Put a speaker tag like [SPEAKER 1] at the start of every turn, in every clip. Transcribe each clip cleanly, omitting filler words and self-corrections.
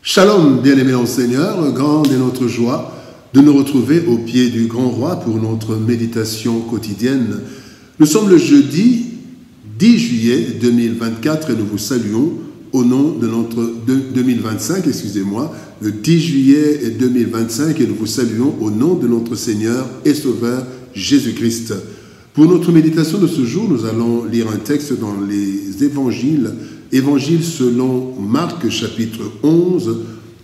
[SPEAKER 1] Shalom, bien-aimés en Seigneur, grande est notre joie de nous retrouver au pied du grand roi pour notre méditation quotidienne. Nous sommes le jeudi 10 juillet 2024 et nous vous saluons au nom de notre 2025, le 10 juillet 2025 et nous vous saluons au nom de notre Seigneur et Sauveur Jésus-Christ. Pour notre méditation de ce jour, nous allons lire un texte dans les évangiles. Évangile selon Marc, chapitre 11,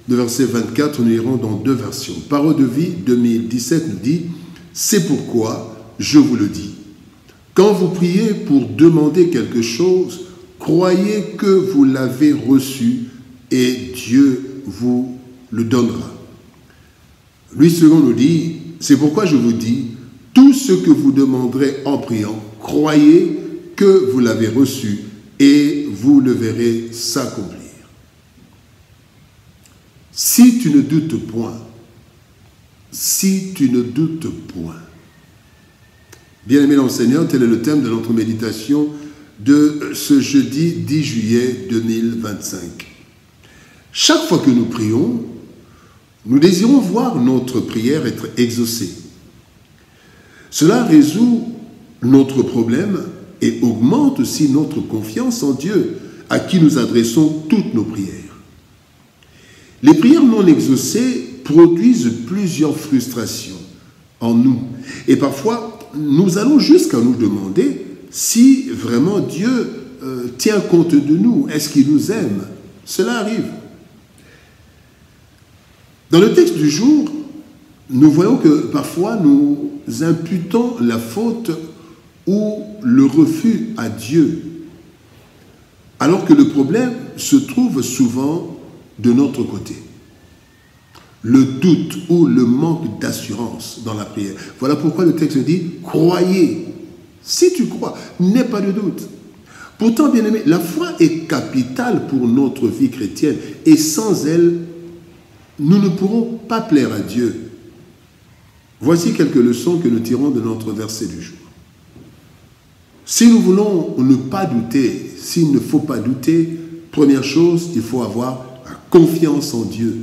[SPEAKER 1] de verset 24, nous lirons dans deux versions. Parole de vie 2017 nous dit « C'est pourquoi je vous le dis. Quand vous priez pour demander quelque chose, croyez que vous l'avez reçu et Dieu vous le donnera. » Louis II nous dit « C'est pourquoi je vous dis, tout ce que vous demanderez en priant, croyez que vous l'avez reçu et vous le verrez s'accomplir. » Si tu ne doutes point, bien-aimé dans le Seigneur, tel est le thème de notre méditation de ce jeudi 10 juillet 2025. Chaque fois que nous prions, nous désirons voir notre prière être exaucée. Cela résout notre problème et augmente aussi notre confiance en Dieu, à qui nous adressons toutes nos prières. Les prières non exaucées produisent plusieurs frustrations en nous. Et parfois, nous allons jusqu'à nous demander si vraiment Dieu tient compte de nous. Est-ce qu'il nous aime? Cela arrive. Dans le texte du jour, nous voyons que parfois nous imputons la faute ou le refus à Dieu, alors que le problème se trouve souvent de notre côté. Le doute ou le manque d'assurance dans la prière. Voilà pourquoi le texte dit « Croyez ». Si tu crois, n'aie pas de doute. Pourtant, bien-aimé, la foi est capitale pour notre vie chrétienne et sans elle, nous ne pourrons pas plaire à Dieu. Voici quelques leçons que nous tirons de notre verset du jour. Si nous voulons ne pas douter, s'il ne faut pas douter, première chose, il faut avoir la confiance en Dieu.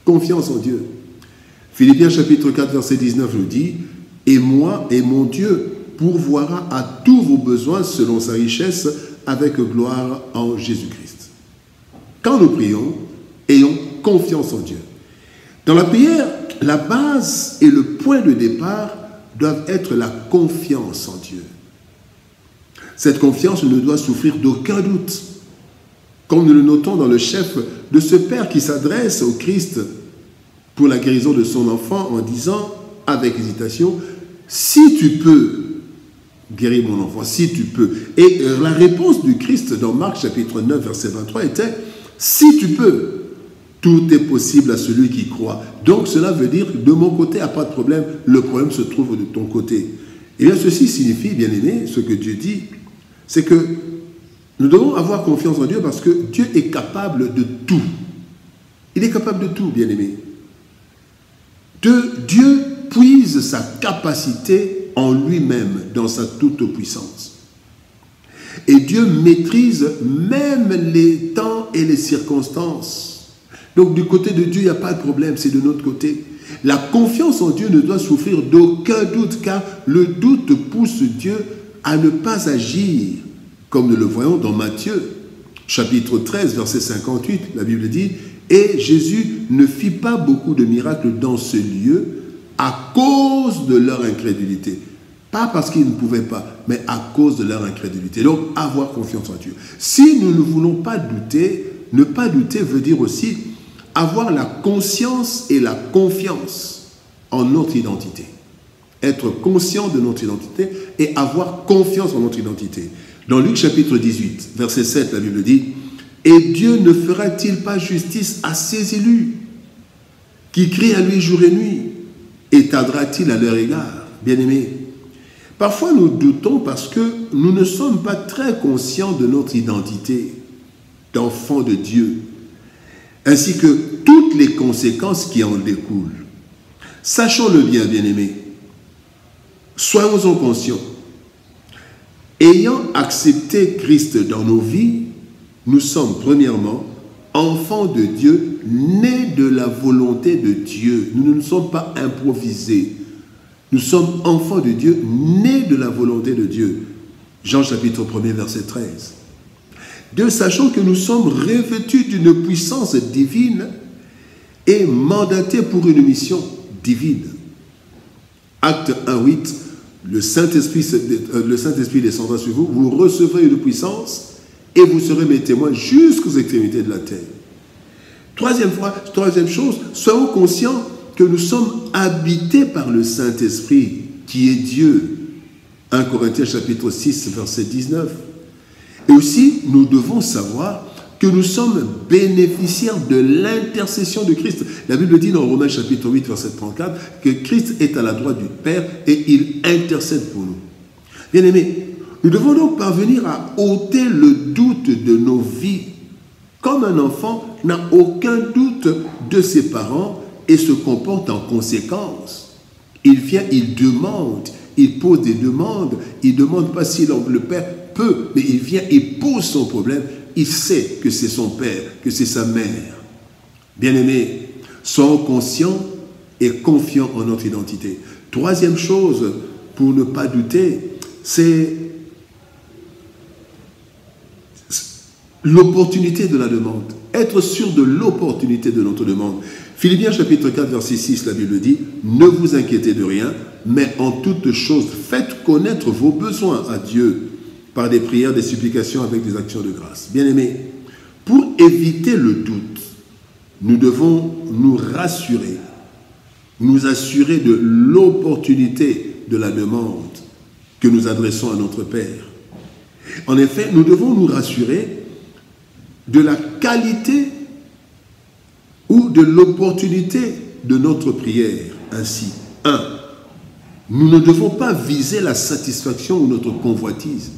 [SPEAKER 1] Confiance en Dieu. Philippiens chapitre 4, verset 19 nous dit « Et moi et mon Dieu pourvoira à tous vos besoins selon sa richesse avec gloire en Jésus-Christ. » Quand nous prions, ayons confiance en Dieu. Dans la prière, la base et le point de départ doivent être la confiance en Dieu. Cette confiance ne doit souffrir d'aucun doute, comme nous le notons dans le chef de ce père qui s'adresse au Christ pour la guérison de son enfant en disant, avec hésitation, « Si tu peux guérir mon enfant, si tu peux. » Et la réponse du Christ dans Marc chapitre 9, verset 23 était, « Si tu peux. Tout est possible à celui qui croit. » Donc cela veut dire, de mon côté, il n'y a pas de problème, le problème se trouve de ton côté. Et bien ceci signifie, bien aimé, ce que Dieu dit, c'est que nous devons avoir confiance en Dieu parce que Dieu est capable de tout. Il est capable de tout, bien aimé. Dieu puise sa capacité en lui-même, dans sa toute-puissance. Et Dieu maîtrise même les temps et les circonstances. Donc du côté de Dieu, il n'y a pas de problème, c'est de notre côté. La confiance en Dieu ne doit souffrir d'aucun doute, car le doute pousse Dieu à ne pas agir, comme nous le voyons dans Matthieu, chapitre 13, verset 58, la Bible dit « Et Jésus ne fit pas beaucoup de miracles dans ce lieu à cause de leur incrédulité. » Pas parce qu'ils ne pouvaient pas, mais à cause de leur incrédulité. Donc, avoir confiance en Dieu. Si nous ne voulons pas douter, ne pas douter veut dire aussi avoir la conscience et la confiance en notre identité. Être conscient de notre identité et avoir confiance en notre identité. Dans Luc chapitre 18, verset 7, la Bible dit « Et Dieu ne fera-t-il pas justice à ses élus, qui crient à lui jour et nuit, et tardera-t-il à leur égard ?» Bien-aimés, parfois nous doutons parce que nous ne sommes pas très conscients de notre identité d'enfant de Dieu, ainsi que toutes les conséquences qui en découlent. Sachons-le bien, bien-aimés, soyons-en conscients. Ayant accepté Christ dans nos vies, nous sommes premièrement enfants de Dieu, nés de la volonté de Dieu. Nous ne sommes pas improvisés. Nous sommes enfants de Dieu, nés de la volonté de Dieu. Jean chapitre 1er, verset 13. 2. Sachant que nous sommes revêtus d'une puissance divine et mandatés pour une mission divine. Acte 1:8, le Saint-Esprit descendra sur vous, vous recevrez une puissance et vous serez mes témoins jusqu'aux extrémités de la terre. Troisième chose, soyons conscients que nous sommes habités par le Saint-Esprit qui est Dieu. 1 Corinthiens chapitre 6, verset 19. Et aussi, nous devons savoir que nous sommes bénéficiaires de l'intercession de Christ. La Bible dit dans Romains chapitre 8, verset 34, que Christ est à la droite du Père et il intercède pour nous. Bien-aimés, nous devons donc parvenir à ôter le doute de nos vies. Comme un enfant n'a aucun doute de ses parents et se comporte en conséquence. Il vient, il demande, il pose des demandes, il ne demande pas si le père peut, mais il vient, il pose son problème. Il sait que c'est son père, que c'est sa mère. Bien-aimés, soyons conscients et confiants en notre identité. Troisième chose, pour ne pas douter, c'est l'opportunité de la demande. Être sûr de l'opportunité de notre demande. Philippiens chapitre 4, verset 6, la Bible dit « Ne vous inquiétez de rien, mais en toutes choses, faites connaître vos besoins à Dieu par des prières, des supplications avec des actions de grâce. » Bien-aimés, pour éviter le doute, nous devons nous rassurer, nous assurer de l'opportunité de la demande que nous adressons à notre Père. En effet, nous devons nous rassurer de la qualité ou de l'opportunité de notre prière. Ainsi, 1. Nous ne devons pas viser la satisfaction ou notre convoitise.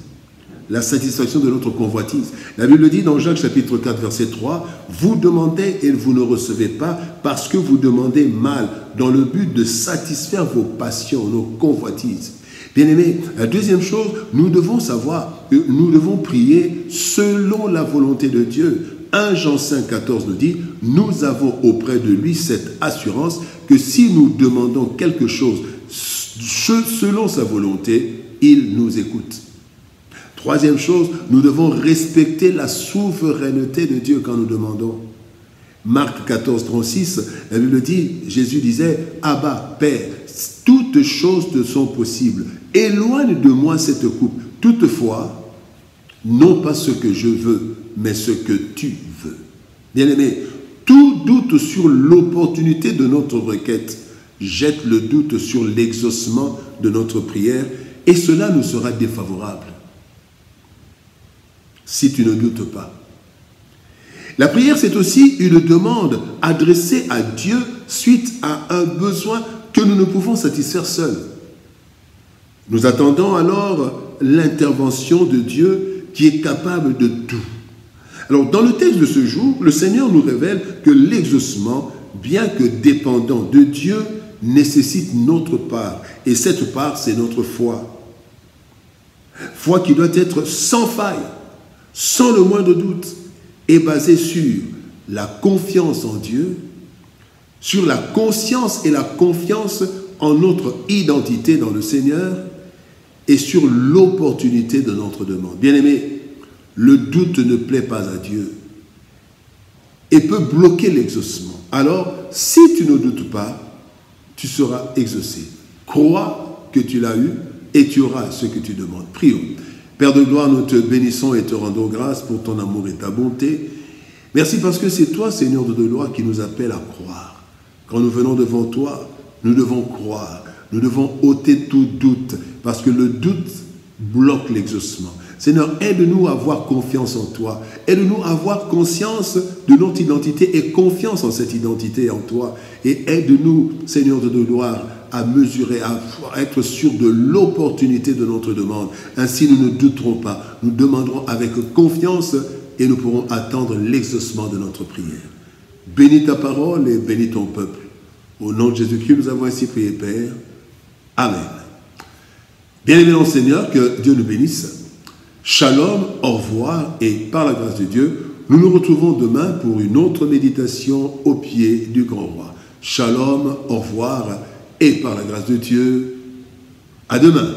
[SPEAKER 1] La satisfaction de notre convoitise. La Bible dit dans Jacques chapitre 4, verset 3, « Vous demandez et vous ne recevez pas parce que vous demandez mal, dans le but de satisfaire vos passions, nos convoitises. » Bien-aimés, la deuxième chose, nous devons savoir que nous devons prier selon la volonté de Dieu. 1 Jean 5, 14 nous dit, nous avons auprès de lui cette assurance que si nous demandons quelque chose selon sa volonté, il nous écoute. Troisième chose, nous devons respecter la souveraineté de Dieu quand nous demandons. Marc 14, 36, la Bible dit, Jésus disait, « Abba, Père, toutes choses te sont possibles. Éloigne de moi cette coupe. Toutefois, non pas ce que je veux, mais ce que tu veux. » Bien-aimé, tout doute sur l'opportunité de notre requête jette le doute sur l'exaucement de notre prière et cela nous sera défavorable si tu ne doutes pas. La prière, c'est aussi une demande adressée à Dieu suite à un besoin que nous ne pouvons satisfaire seuls. Nous attendons alors l'intervention de Dieu qui est capable de tout. Alors, dans le texte de ce jour, le Seigneur nous révèle que l'exaucement, bien que dépendant de Dieu, nécessite notre part. Et cette part, c'est notre foi. Foi qui doit être sans faille, sans le moindre doute, et basée sur la confiance en Dieu, sur la conscience et la confiance en notre identité dans le Seigneur et sur l'opportunité de notre demande. Bien-aimés, le doute ne plaît pas à Dieu et peut bloquer l'exaucement. Alors, si tu ne doutes pas, tu seras exaucé. Crois que tu l'as eu et tu auras ce que tu demandes. Prions. Père de gloire, nous te bénissons et te rendons grâce pour ton amour et ta bonté. Merci parce que c'est toi, Seigneur de gloire, qui nous appelle à croire. Quand nous venons devant toi, nous devons croire. Nous devons ôter tout doute parce que le doute bloque l'exaucement. Seigneur, aide-nous à avoir confiance en toi. Aide-nous à avoir conscience de notre identité et confiance en cette identité en toi. Et aide-nous, Seigneur de gloire, à mesurer, à être sûr de l'opportunité de notre demande. Ainsi, nous ne douterons pas. Nous demanderons avec confiance et nous pourrons attendre l'exaucement de notre prière. Bénis ta parole et bénis ton peuple. Au nom de Jésus-Christ, nous avons ainsi prié, Père. Amen. Bien-aimés dans le Seigneur, que Dieu nous bénisse. Shalom, au revoir, et par la grâce de Dieu, Nous nous retrouvons demain pour une autre méditation au pied du grand roi. Shalom, au revoir, et par la grâce de Dieu, à demain.